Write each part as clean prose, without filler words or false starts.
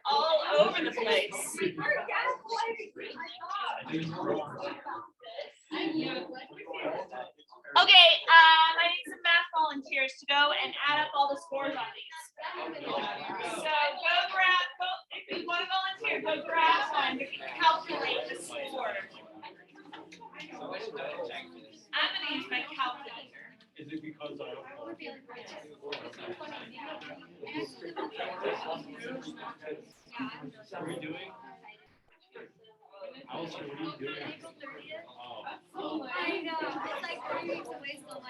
All over the place. Okay, I need some math volunteers to go and add up all the scores on these. So go grab, if you want to volunteer, go grab one to calculate the score. I'm going to use my calculator. Is it because I don't know? What are we doing? Alice, what are you doing? I know. It's like 3 weeks away still.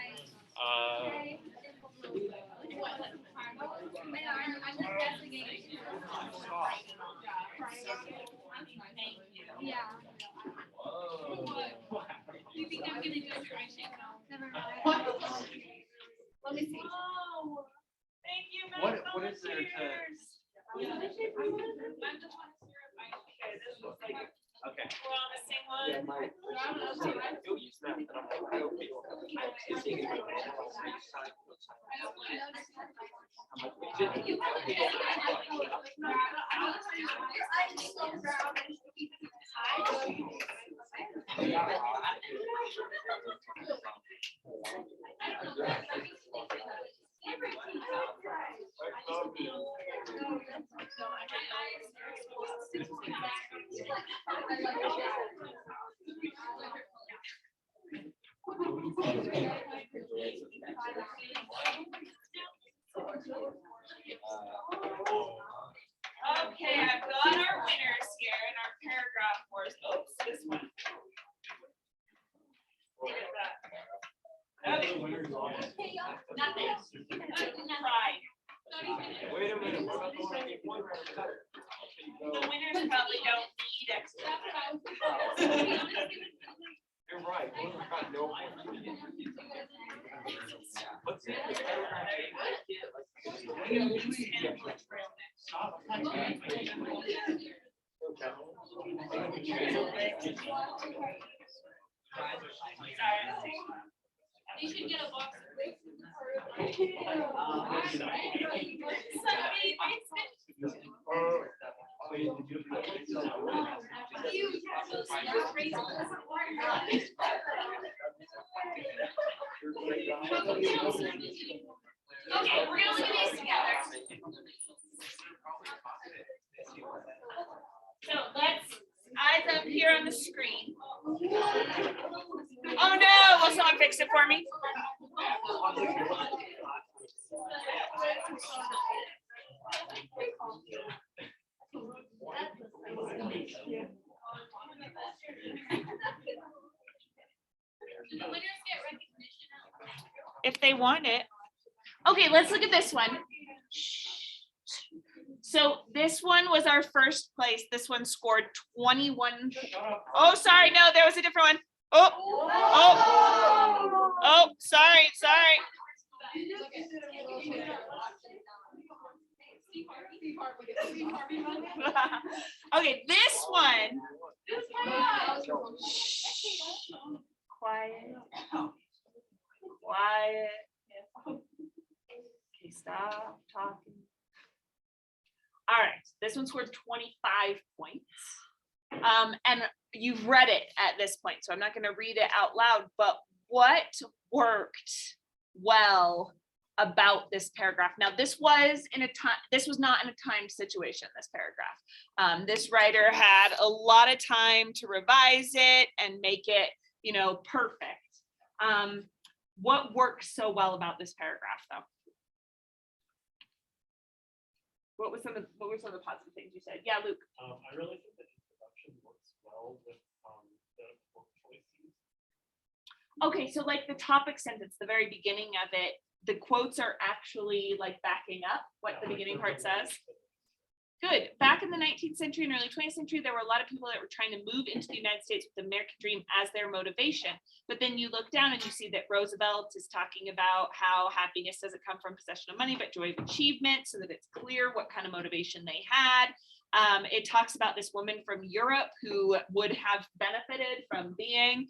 I'm just guessing. Yeah. Do you think I'm going to do a dry shake? Never mind. Let me see. Oh, thank you, What is there to? Okay. We're on the same one. You'll use that, but I don't think Okay, I've got our winners here in our paragraph course. Oops, this one. Nothing. Pride. Wait a minute. What about the one I gave one? The winners probably don't need extra. You're right. One got no point. What's it? You should get a box. Okay, we're gonna look at these together. So let's eyes up here on the screen. Oh no, will someone fix it for me? Do the winners get recognition? If they want it. Okay, let's look at this one. So this one was our first place. This one scored 21. Oh, sorry. No, there was a different one. Oh, sorry. Okay, this one. Quiet. Okay, stop talking. All right, this one scored 25 points. And you've read it at this point, so I'm not going to read it out loud, but what worked well about this paragraph? Now, this was not in a timed situation, this paragraph. This writer had a lot of time to revise it and make it, perfect. What worked so well about this paragraph, though? What were some of the positive things you said? Yeah, Luke. I really think the introduction works well with the book choices. Okay, so like the topic sentence, the very beginning of it, the quotes are actually like backing up what the beginning part says. Good. Back in the 19th century and early 20th century, there were a lot of people that were trying to move into the United States with the American dream as their motivation. But then you look down and you see that Roosevelt is talking about how happiness doesn't come from possession of money, but joy of achievement, so that it's clear what kind of motivation they had. It talks about this woman from Europe who would have benefited from being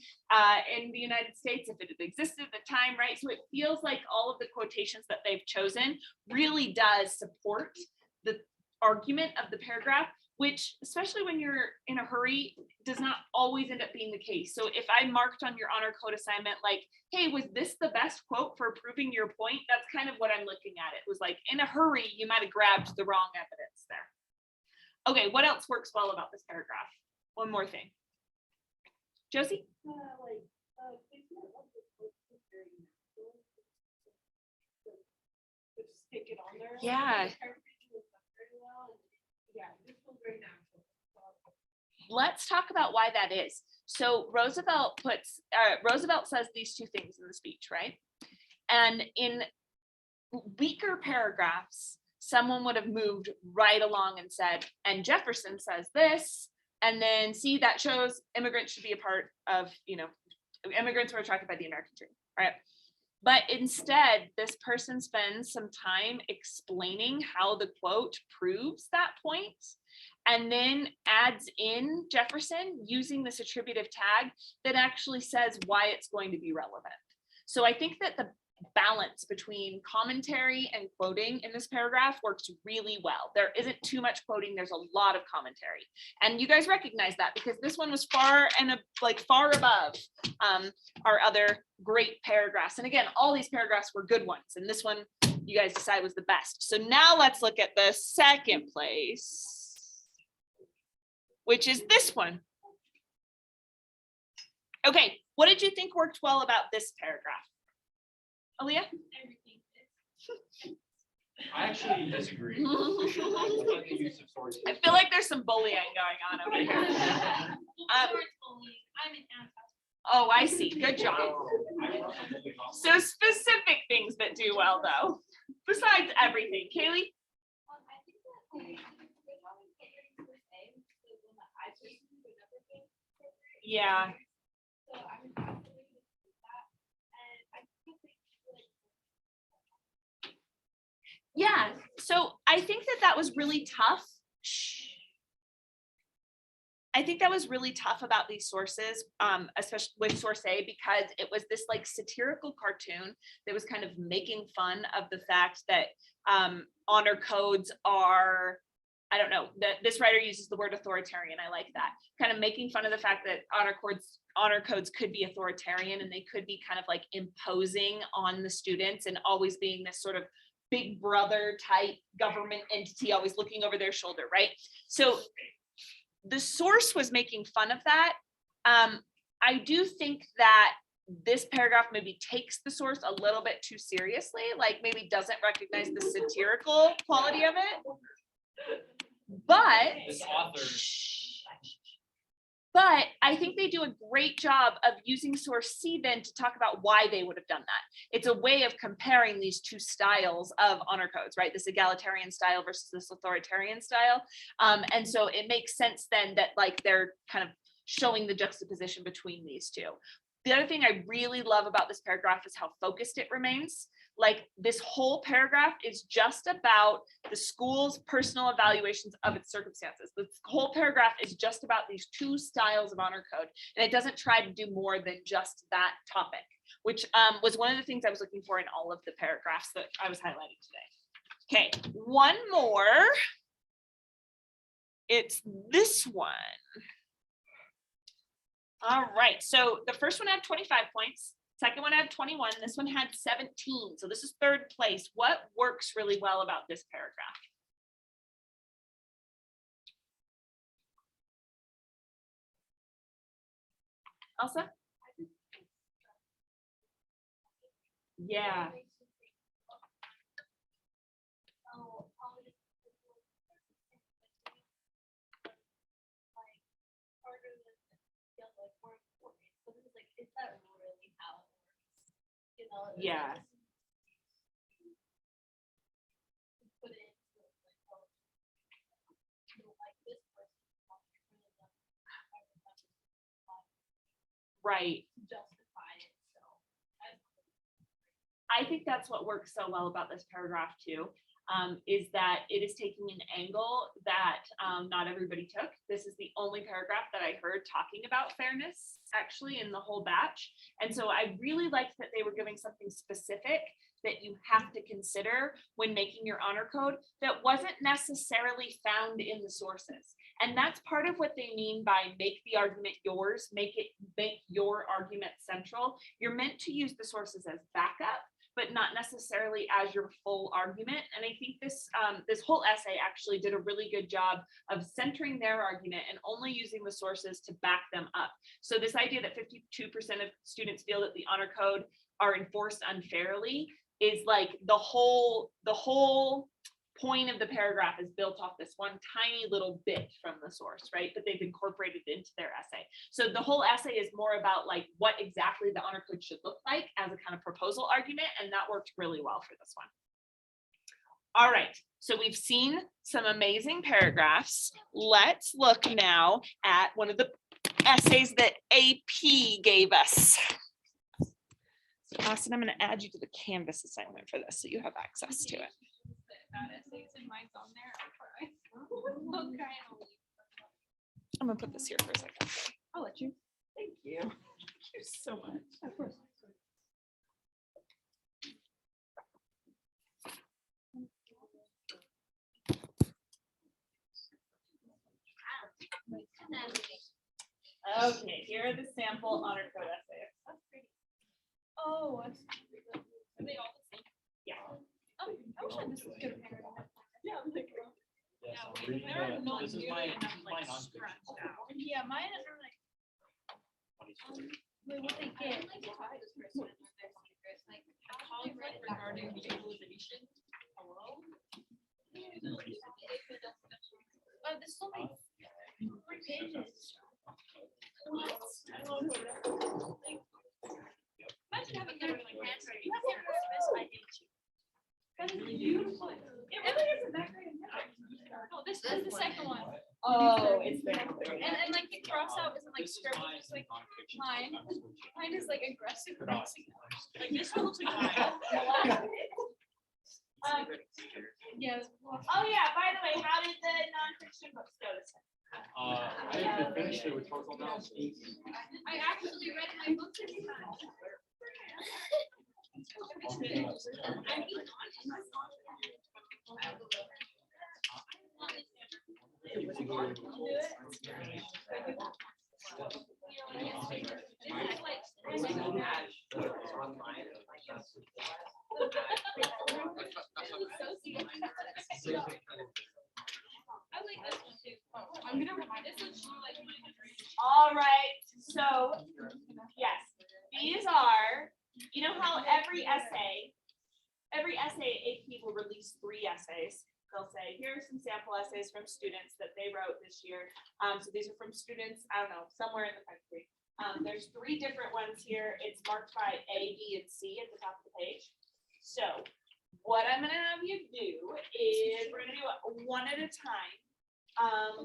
in the United States if it had existed at the time, right? So it feels like all of the quotations that they've chosen really does support the argument of the paragraph, which, especially when you're in a hurry, does not always end up being the case. So if I marked on your honor code assignment, like, hey, was this the best quote for proving your point? That's kind of what I'm looking at. It was like, in a hurry, you might have grabbed the wrong evidence there. Okay, what else works well about this paragraph? One more thing. Josie? Stick it on there. Yeah. Yeah, this was very natural. Let's talk about why that is. So Roosevelt says these two things in the speech, right? And in weaker paragraphs, someone would have moved right along and said, and Jefferson says this, and then see, that shows immigrants should be a part of, immigrants were attracted by the American dream, right? But instead, this person spends some time explaining how the quote proves that point, and then adds in Jefferson using this attributive tag that actually says why it's going to be relevant. So I think that the balance between commentary and quoting in this paragraph works really well. There isn't too much quoting, there's a lot of commentary. And you guys recognize that because this one was far above our other great paragraphs. And again, all these paragraphs were good ones, and this one you guys decide was the best. So now let's look at the second place, which is this one. Okay, what did you think worked well about this paragraph? Aaliyah? I actually disagree. I like the use of sources. I feel like there's some bullying going on over here. I'm an asshole. Oh, I see. Good job. So specific things that do well, though, besides everything. Kaylee? I think that they always get your first name, so when the I person to another thing. Yeah. So I'm absolutely with that. And I think they should. Yeah. So I think that was really tough. I think that was really tough about these sources, especially with source A, because it was this like satirical cartoon that was kind of making fun of the fact that honor codes are, I don't know, that this writer uses the word authoritarian. I like that. Kind of making fun of the fact that honor codes could be authoritarian, and they could be kind of like imposing on the students and always being this sort of big brother type government entity, always looking over their shoulder, right? So the source was making fun of that. I do think that this paragraph maybe takes the source a little bit too seriously, like maybe doesn't recognize the satirical quality of it. But I think they do a great job of using source C then to talk about why they would have done that. It's a way of comparing these two styles of honor codes, right? This egalitarian style versus this authoritarian style. And so it makes sense then that like they're kind of showing the juxtaposition between these two. The other thing I really love about this paragraph is how focused it remains. Like this whole paragraph is just about the school's personal evaluations of its circumstances. This whole paragraph is just about these two styles of honor code, and it doesn't try to do more than just that topic, which was one of the things I was looking for in all of the paragraphs that I was highlighting today. Okay, one more. It's this one. All right, so the first one had 25 points. Second one had 21. This one had 17. So this is third place. What works really well about this paragraph? Elsa? Yeah. Yeah. Right. justify it, so. I think that's what works so well about this paragraph too, is that it is taking an angle that not everybody took. This is the only paragraph that I heard talking about fairness actually in the whole batch. And so I really liked that they were giving something specific that you have to consider when making your honor code that wasn't necessarily found in the sources. And that's part of what they mean by make the argument yours, make your argument central. You're meant to use the sources as backup, but not necessarily as your full argument. And I think this this whole essay actually did a really good job of centering their argument and only using the sources to back them up. So this idea that 52% of students feel that the honor code are enforced unfairly is like the whole point of the paragraph is built off this one tiny little bit from the source, right? But they've incorporated into their essay. So the whole essay is more about like what exactly the honor code should look like as a kind of proposal argument. And that worked really well for this one. All right, so we've seen some amazing paragraphs. Let's look now at one of the essays that AP gave us. So Austin, I'm going to add you to the Canvas assignment for this so you have access to it. I'm gonna put this here for a second. I'll let you. Thank you. Thank you so much. Of course. Okay, here are the sample honor code essays. Oh, are they all the same? Yeah. Oh, I wish I had this good paragraph. Yeah, I'm like, Yes, Yeah, I'm reading there are the- not this is nearly my, enough, my like, nonfiction. scratched out. Yeah, mine are like, wait, what they get? Like, conflict regarding utilization. Hello? Oh, there's so many 3 pages. Imagine having that in my handwriting. You have to specify each. That is beautiful. Emily has a background. No, this is the second one. Oh, it's there. And like the cross out isn't like scribbled, it's like mine. Mine is like aggressive. Like this one looks like mine. Yeah. Oh yeah, by the way, how did the nonfiction books go this time? I haven't finished it with total now. I actually read my book this time. I'm being I like this one too. I'm gonna remind this one's more like my handwriting. All right, so yes, these are, you know how every essay AP will release 3 essays. They'll say, here are some sample essays from students that they wrote this year. So these are from students, I don't know, somewhere in the country. There's 3 different ones here. It's marked by A, B, and C at the top of the page. So what I'm gonna have you do is we're gonna do it one at a time. I'm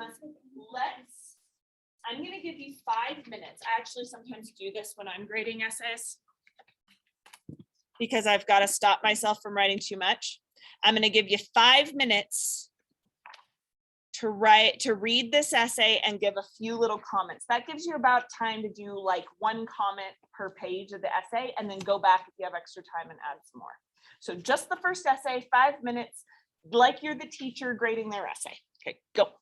gonna give you 5 minutes. I actually sometimes do this when I'm grading essays, because I've got to stop myself from writing too much. I'm going to give you 5 minutes to read this essay and give a few little comments. That gives you about time to do like 1 comment per page of the essay, and then go back if you have extra time and add some more. So just the first essay, 5 minutes, like you're the teacher grading their essay. Okay, go.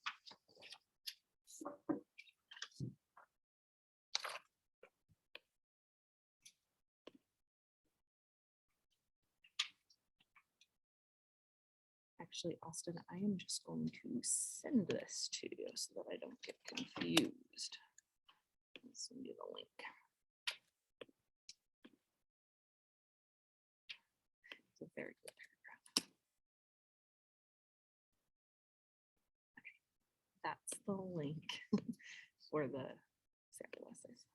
Actually, Austin, I am just going to send this to you so that I don't get confused. I'll send you the link. It's a very good paragraph. Okay, that's the link for the sample essays.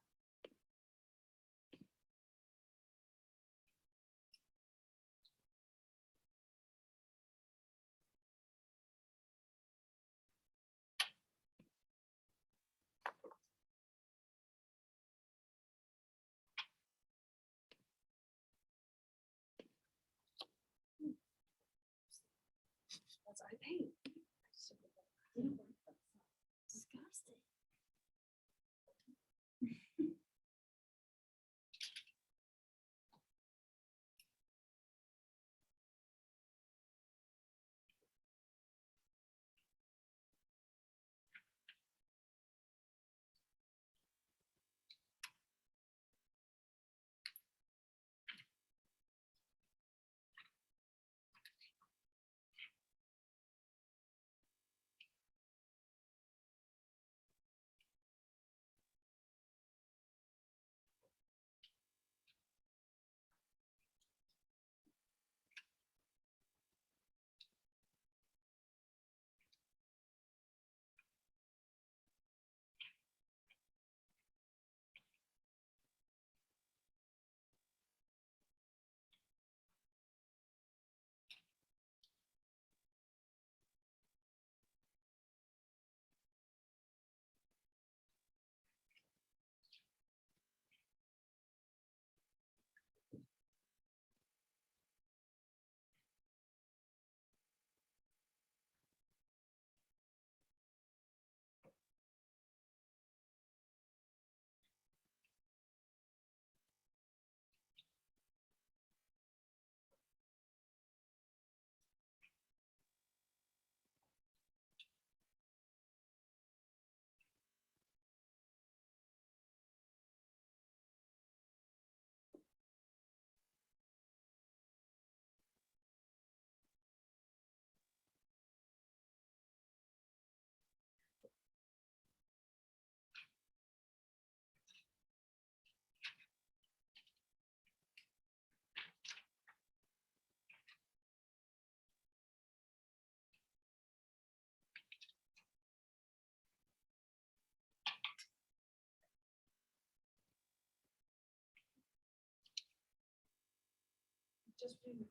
But it's just doing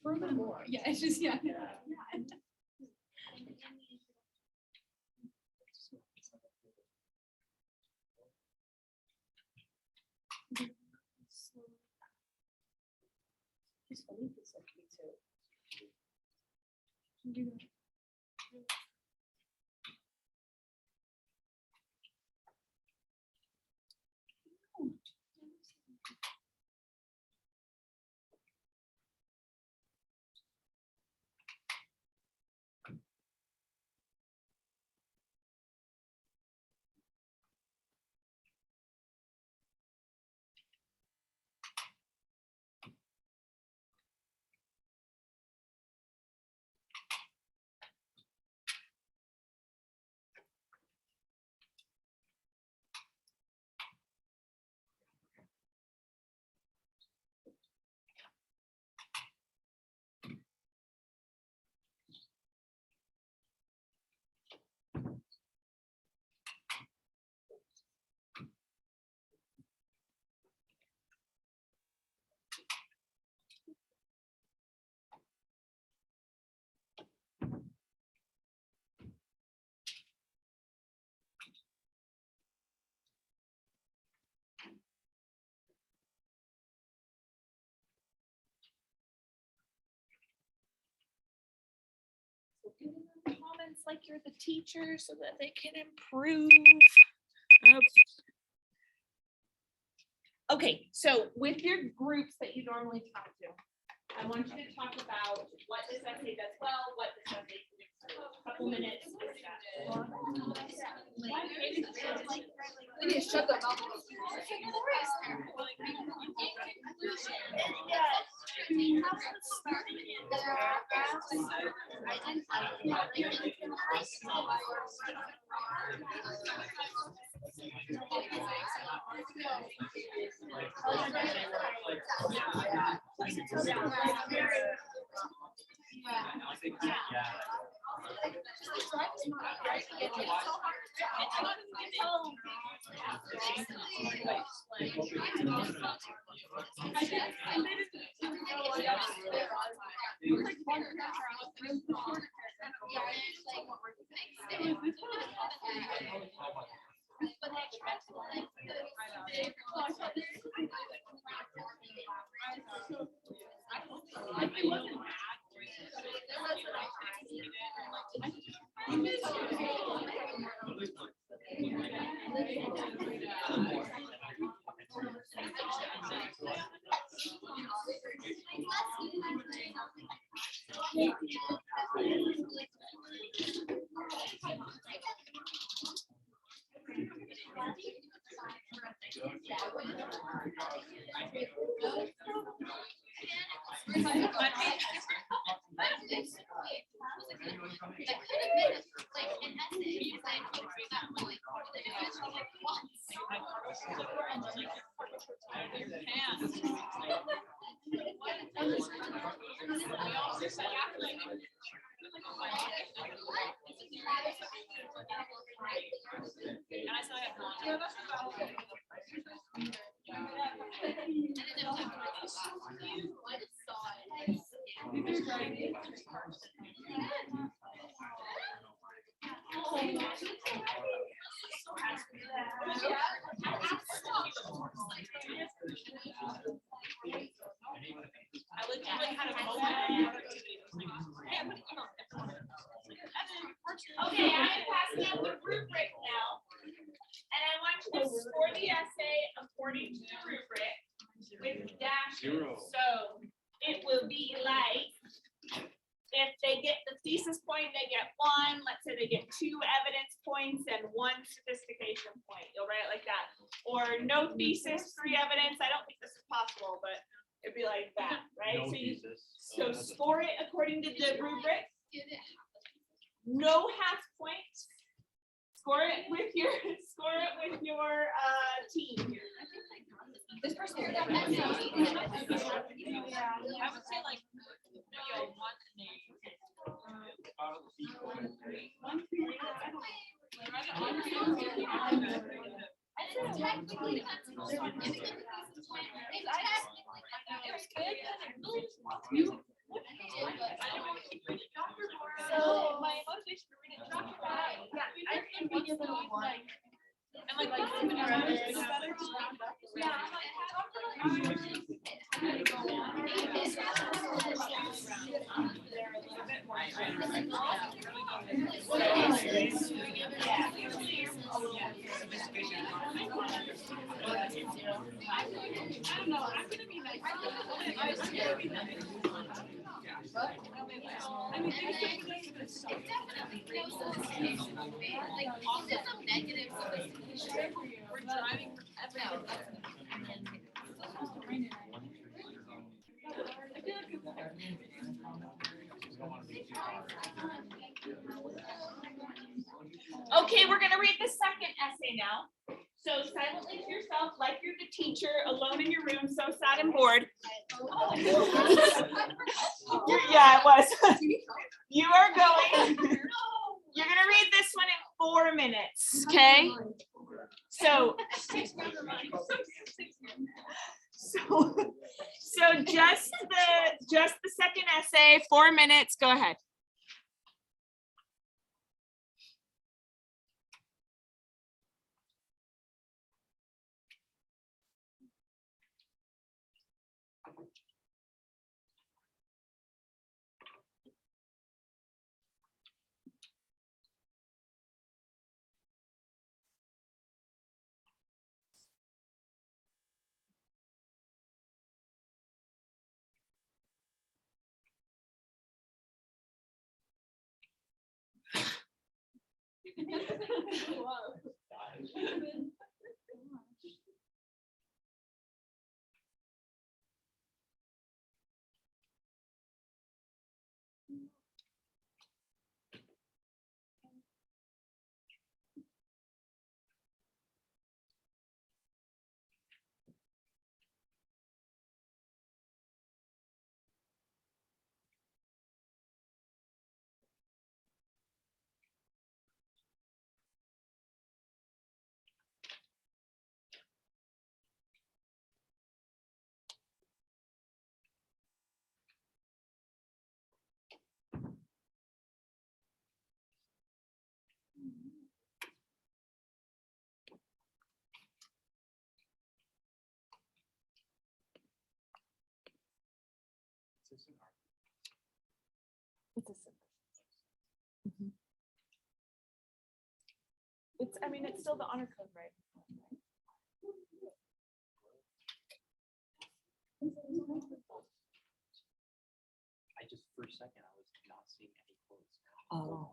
Furthermore, yeah, it's just, yeah. Giving them comments like you're the teacher so that they can improve. Okay, so with your groups that you normally talk to, I want you to talk about what this essay does well, what this essay can improve. A couple minutes. We need to shut them up. Okay, I'm passing out the rubric now. And I want you to score the essay according to the rubric with dashes. So it will be like, if they get the thesis point, they get 1. Let's say they get 2 evidence points and 1 sophistication point. You'll write it like that. Or no thesis, 3 evidence. I don't think this is possible, but it'd be like that, right? So score it according to the rubric. No half points. Score it with your team. This person. I would say like So my motivation to read it dropped. Yeah, I think we give it a one. And like Okay, we're gonna read the second essay now. So silently to yourself, like you're the teacher, alone in your room, so sad and bored. Yeah, it was. You are going. You're gonna read this one in 4 minutes, okay? So just the second essay, 4 minutes. Go ahead. It's, I mean, it's still the honor code, right? I just, for a second, I was not seeing any quotes. Oh.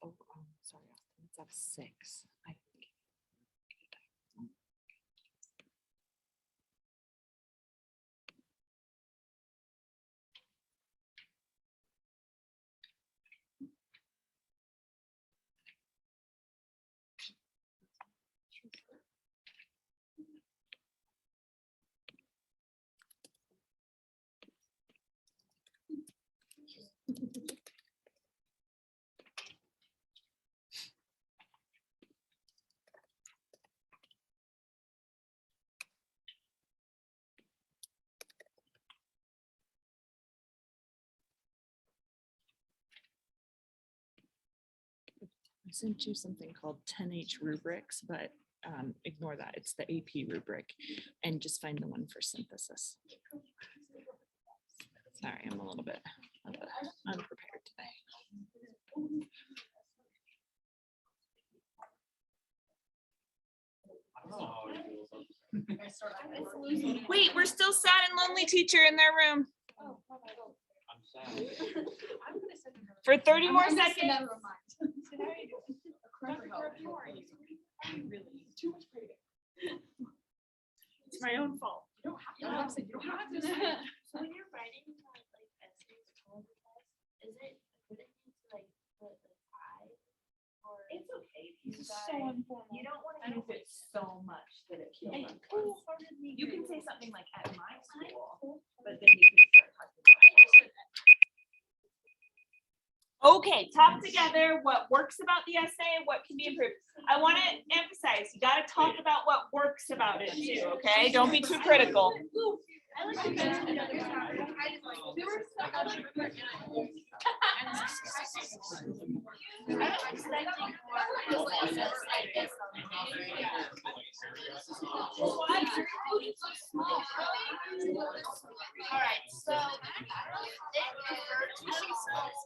Oh, sorry, Austin. It's at 6. I think. I sent you something called 10H rubrics, but ignore that. It's the AP rubric, and just find the one for synthesis. Sorry, I'm a little bit unprepared today. I don't know how I feel about this. Wait, we're still sad and lonely teacher in their room. I'm sad. For 30 more I'm gonna seconds. never mind. It's my own fault. You don't have to. So when you're writing like essays for the test, would it need to like put the tie? Or It's okay. if you It's guys- so informal. You don't want to use it so much that it feels Hey, like. wholeheartedly You can agree. say something like at my school, but then you can start talking about. Okay, talk together what works about the essay, what can be improved. I want to emphasize, you got to talk about what works about it too, okay? Don't be too critical. I like to get another There were some other I'm expecting more essays like this on the day. All right, so they refer to themselves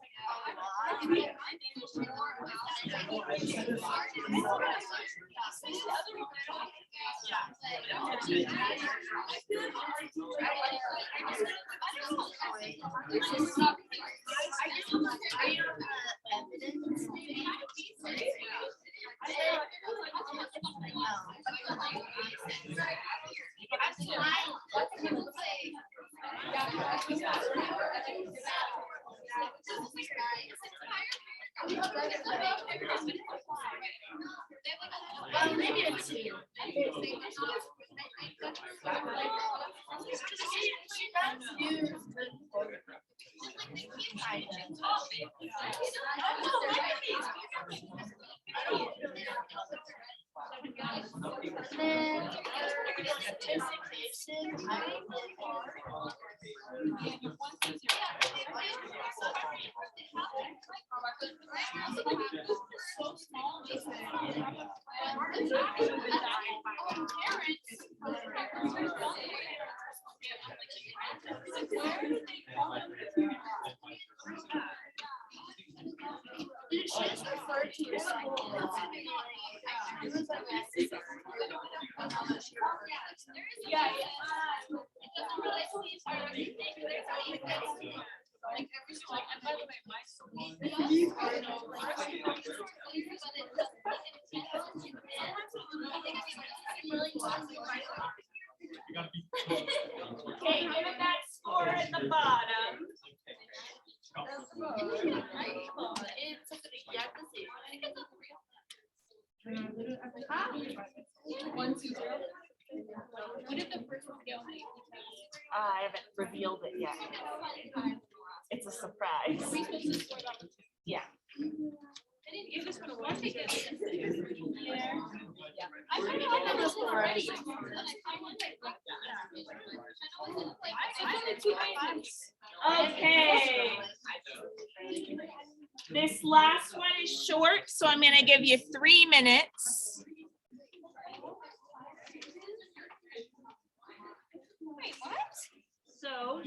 maybe a two. She just referred to your school. Yeah, Okay, given that score at the bottom. One, two, zero. What did the first one go? I haven't revealed it yet. It's a surprise. Are we supposed to score that one too? Yeah. I didn't give this one a watch. Yeah. I kind of like this one already. Okay. This last one is short, so I'm gonna give you 3 minutes. Wait, what? So,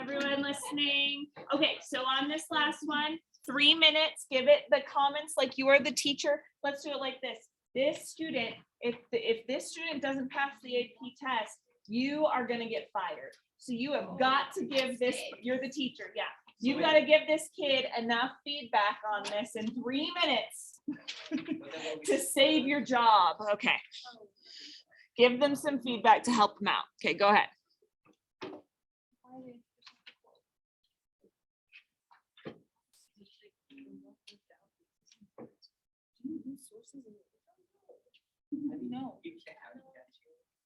everyone listening? Okay, so on this last one, 3 minutes, give it the comments like you are the teacher. Let's do it like this. This student, if this student doesn't pass the AP test, you are gonna get fired. So you have got to give this, you're the teacher, yeah. You've got to give this kid enough feedback on this in 3 minutes to save your job. Okay. Give them some feedback to help them out. Okay, go ahead. No.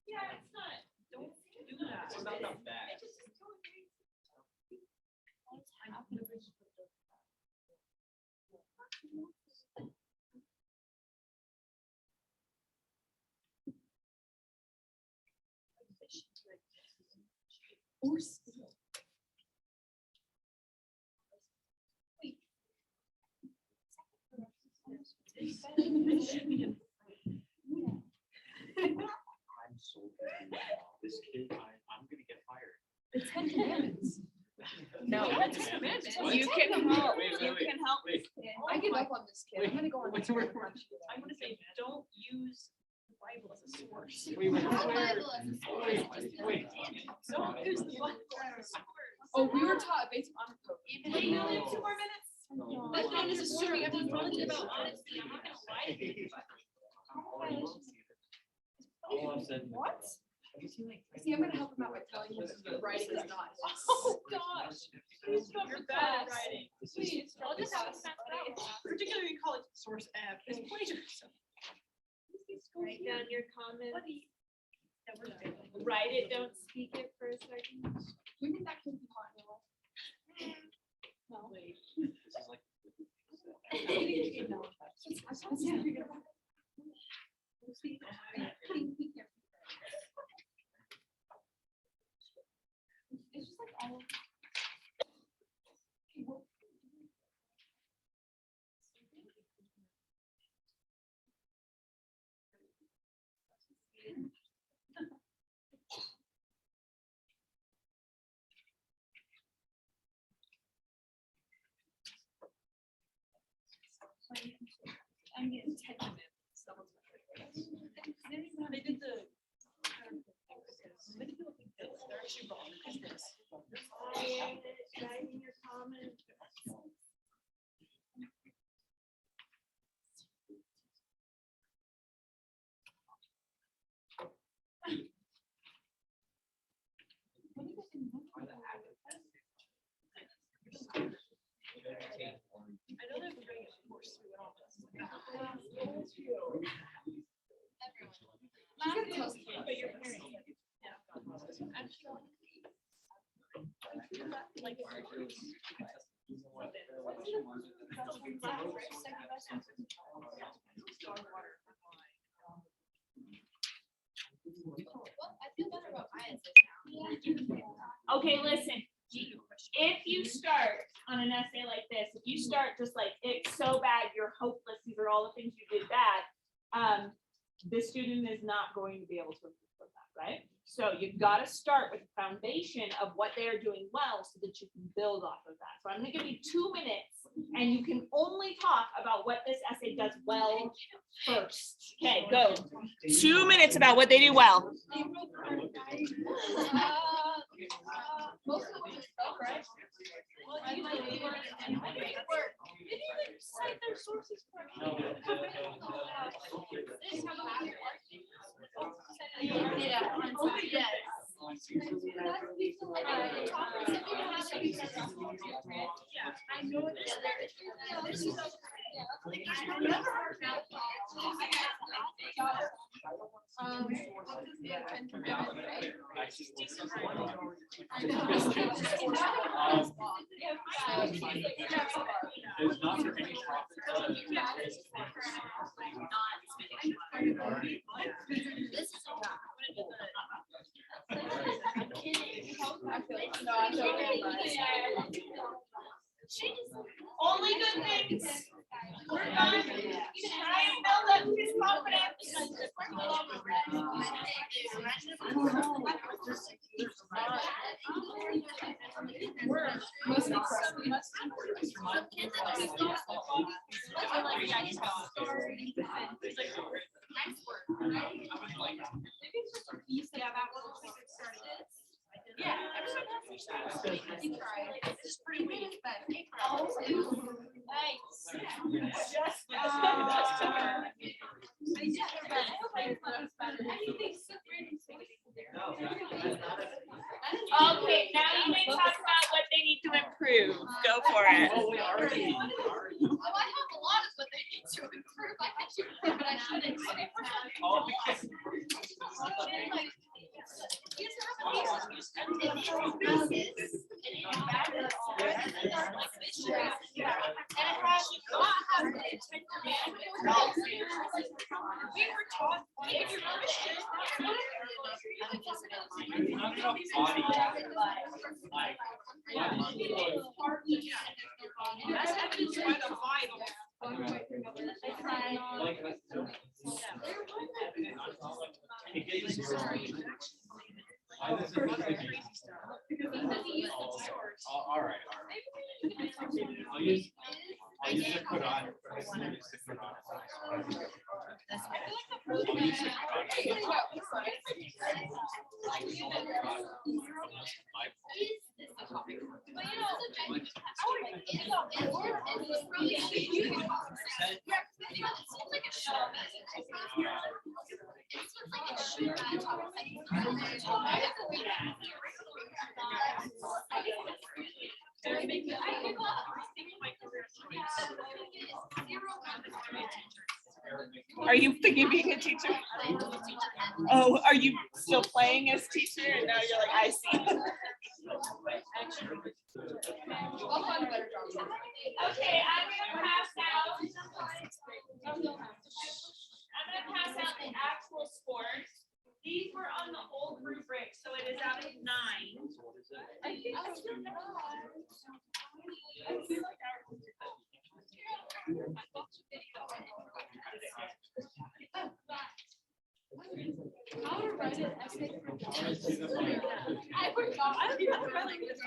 Yeah, it's not. Don't do that. What about the back? Or still. I'm so confused now. This kid, I'm gonna get fired. It's 10 commandments. No. What? It's commandments. You can help. Wait, You can help. Wait. I give up on this kid. I'm gonna go on. Wait, Twitter wait, and punch you. I'm gonna say, don't use Bible as a source. Wait, wait, The wait. Bible as a source. Wait. So who's the one? Oh, we were taught based on. Even though you only have 2 more minutes. But I'm just assuming everyone's knowledge about honesty. I'm not gonna lie to you. What? See, I'm gonna help him out by telling him that writing is not. Oh, gosh. Please stop your bad at writing. Please. I'll just have to particularly in college, source F is plagiarism. Write down your comment. Write it, don't speak it for a second. We think that can be hard. No. It's just like all. I'm getting 10 minutes. They did the. Many people think this, they're actually wrong. It's this. Writing your comment. I know they're bringing it more through all this. But your parents. Yeah. Like. I feel better about my essay now. Okay, listen, if you start on an essay like this, if you start just like, it's so bad, you're hopeless, these are all the things you did bad, the student is not going to be able to improve from that, right? So you've got to start with the foundation of what they're doing well so that you can build off of that. So I'm going to give you 2 minutes and you can only talk about what this essay does well first. Okay, go. 2 minutes about what they do well. Most of them just spoke, right? Well, you like they were and great work. They didn't even cite their sources correctly. This is how you I know this is There's not for any Only good things. We're done. Try and build up his confidence. Yeah, everyone has their style. You try. It's just pretty weak, but nice. Okay, now you may talk about what they need to improve. Go for it. Oh, we already. Oh, I have a lot of what they need to improve. I had to improve, but I shouldn't. Oh, because We were taught, if you're Christian, not enough body. Like, That's evidenced by the Bible. it gets you I was in crazy stuff. All right. I'll use the Quran. I'll use the Quran. Are you thinking of being a teacher? Oh, are you still playing as teacher and now you're like, I see. Okay, I'm gonna pass out. I'm gonna pass out the actual scores. These were on the old rubric, so it is out of 9. How to write an essay for I forgot. I don't even remember this.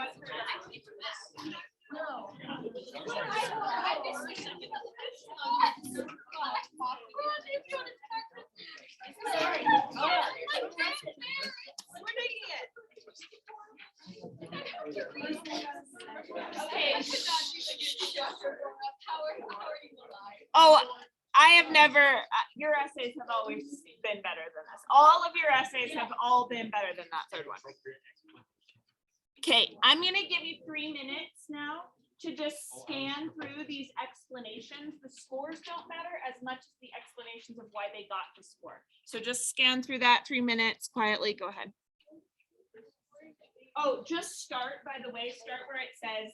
No. Sorry. We're making it. Okay. Oh, I have never, your essays have always been better than this. All of your essays have all been better than that third one. Okay, I'm gonna give you 3 minutes now to just scan through these explanations. The scores don't matter as much as the explanations of why they got the score. So just scan through that 3 minutes quietly. Go ahead. Oh, just start, by the way, start where it says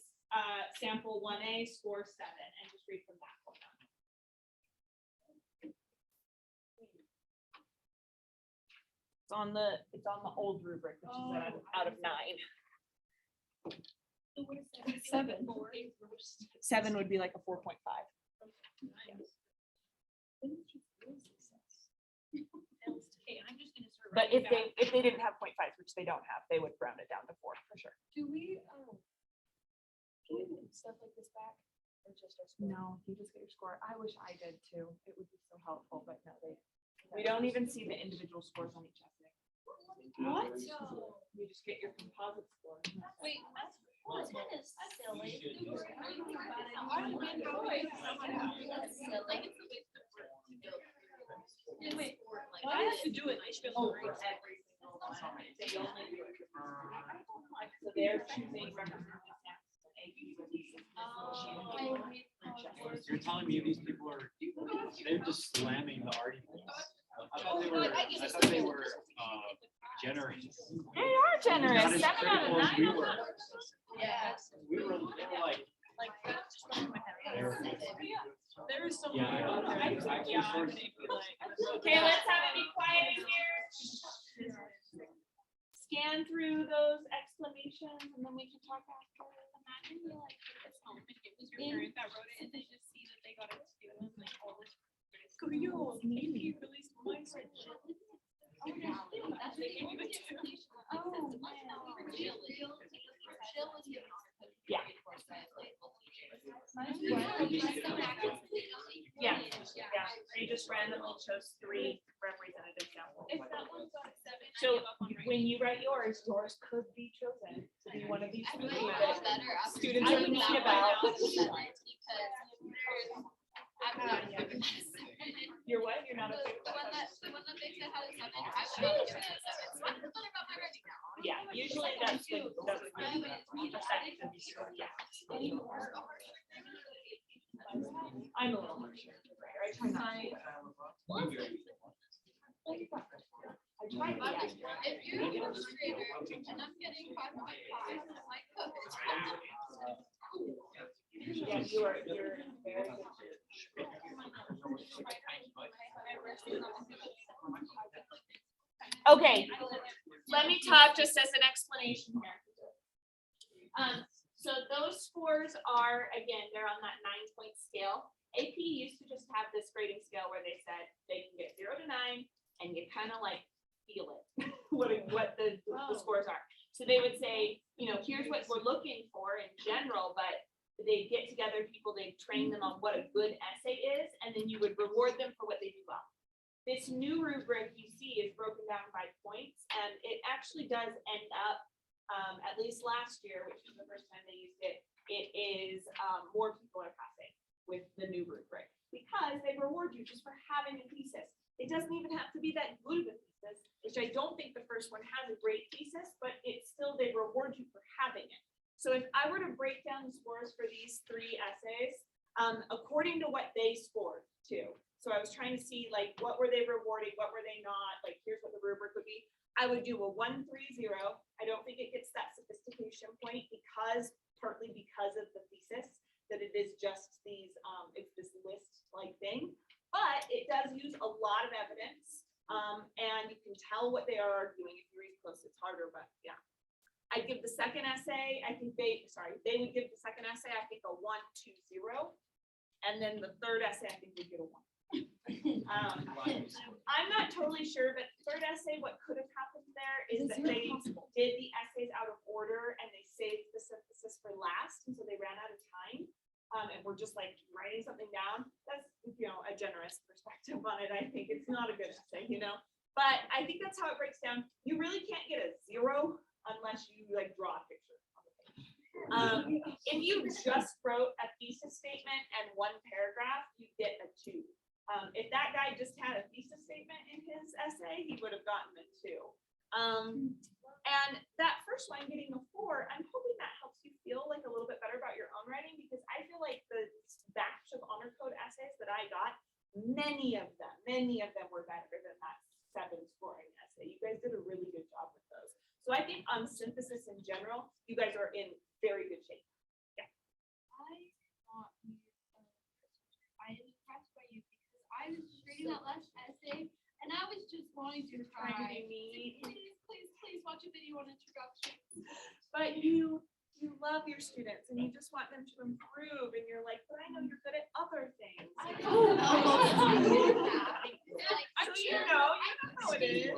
sample 1A, score 7, and just read from that point on. It's on the old rubric, which is out of 9. 7. 7 would be like a 4.5. Okay, I'm just gonna start. But if they didn't have 0.5s, which they don't have, they would round it down to 4 for sure. Do we, can we put stuff like this back? Or just our score? No, you just get your score. I wish I did too. It would be so helpful, but no, We don't even see the individual scores on each essay. What? You just get your composite score. Wait, that's kind of silly. I don't get how I. Wait, I have to do it. I should Oh, be for able to. every single one. They only do it for- So they're choosing representative samples and AB with these. You're telling me these people are, they're just slamming the articles. I thought they were generous. They are Not generous, as 7 out of critical as 9. we were. Yeah. They were like, There is so. Yeah, I was actually sure. Okay, let's have it be quiet in here. Scan through those explanations and then we can talk after. Imagine you like put this home and it was your parent that wrote it and they just see that they got it too and like all this. Yo, AP released my section. That's what you would do. Oh, Yeah. Yeah, yeah. You just randomly chose 3 representative samples. If that one's got 7, I So give up on when you write yours could be chosen to be one of these I 3 really that feel better after students I are would thinking not about. want to because I'm not giving it a 7. You're what? You're not a. The one that they said had a 7, I would not give it a 7. So I'm just about my writing now. Yeah, usually that's the effective. Yeah. I'm a little more sure. I try not to. I try to, yeah. If you're an illustrator and I'm getting 5.5, I'm like, Yeah, you're very good. Okay, let me talk just as an explanation here. So those scores are, again, they're on that 9-point scale. AP used to just have this grading scale where they said they can get 0 to 9 and you kind of like feel it, what the scores are. So they would say, you know, here's what we're looking for in general, but they get together people, they train them on what a good essay is, and then you would reward them for what they do well. This new rubric you see is broken down by points, and it actually does end up, at least last year, which was the first time they used it, it is more people are passing with the new rubric because they reward you just for having a thesis. It doesn't even have to be that good of a thesis, which I don't think the first one has a great thesis, but it's still, they reward you for having it. So if I were to break down the scores for these 3 essays, according to what they scored too. So So I was trying to see like, what were they rewarding, what were they not, like, here's what the rubric would be. I would do a 1-3-0. I don't think it gets that sophistication point partly because of the thesis, that it is just these, it's this list like thing. But it does use a lot of evidence, and you can tell what they are arguing. If you read close, it's harder, but yeah. I'd give the second essay, I think they would give the second essay, I think a 1-2-0. And then the third essay, I think we'd get a 1. I'm not totally sure, but third essay, what could have happened there is that they did the essays out of order and they saved the synthesis for last, and so they ran out of time. And we're just like writing something down. That's, a generous perspective on it. I think it's not a good essay, but I think that's how it breaks down. You really can't get a 0 unless you like draw a picture. If you just wrote a thesis statement and 1 paragraph, you get a 2. If that guy just had a thesis statement in his essay, he would have gotten a 2. And that first one getting a 4, I'm hoping that helps you feel like a little bit better about your own writing, because I feel like the batch of honor code essays that I got, many of them were better than that 7 scoring essay. You guys did a really good job with those. So I think on synthesis in general, you guys are in very good shape. Yeah. I thought I was impressed by you because I was reading that last essay and I was just wanting to Trying to cry. be mean. Please watch a video on introduction. But you love your students and you just want them to improve, and you're like, but I know you're good at other things. I So I'm you sure know how it is.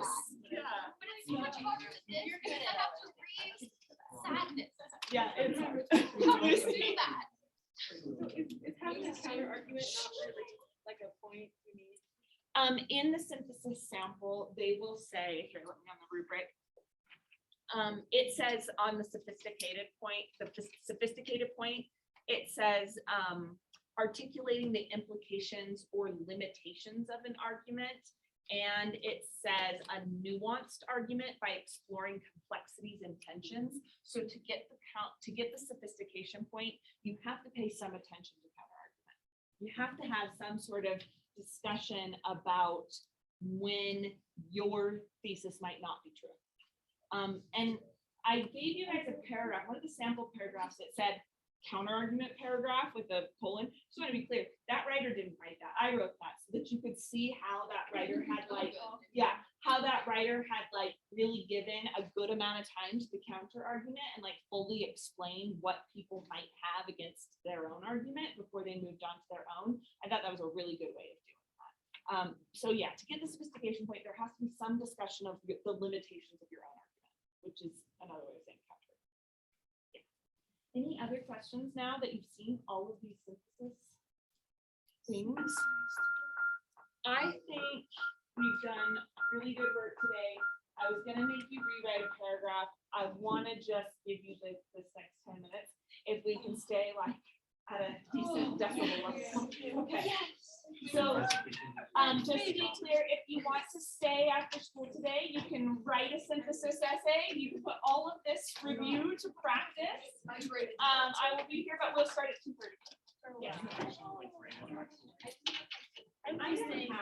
Yeah. But it's so much harder with this because I have to read sadness. Yeah, it's How do you do that? Is having a counter argument not really like a point you need? In the synthesis sample, they will say, here, let me on the rubric. It says on the sophisticated point, it says articulating the implications or limitations of an argument. And it says a nuanced argument by exploring complexities and tensions. So to get the sophistication point, you have to pay some attention to counter argument. You have to have some sort of discussion about when your thesis might not be true. And I gave you guys a paragraph, one of the sample paragraphs that said counter argument paragraph with a colon. Just want to be clear, that writer didn't write that. I wrote that so that you could see how that writer had really given a good amount of time to the counter argument and like fully explain what people might have against their own argument before they moved on to their own. I thought that was a really good way of doing that. So yeah, to get the sophistication point, there has to be some discussion of the limitations of your own argument, which is another way of saying counter. Yeah. Any other questions now that you've seen all of these synthesis things? I think we've done really good work today. I was gonna make you rewrite a paragraph. I wanna just give you this next 10 minutes. If we can stay like at a decent decibel level. Okay. So just to be clear, if you want to stay after school today, you can write a synthesis essay. You can put all of this review to practice. I will be here, but we'll start at 2:30. Yeah. I'm staying.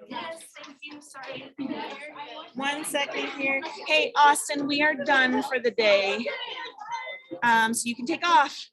Yes, thank you. Sorry. 1 second here. Hey, Austin, we are done for the day. So you can take off.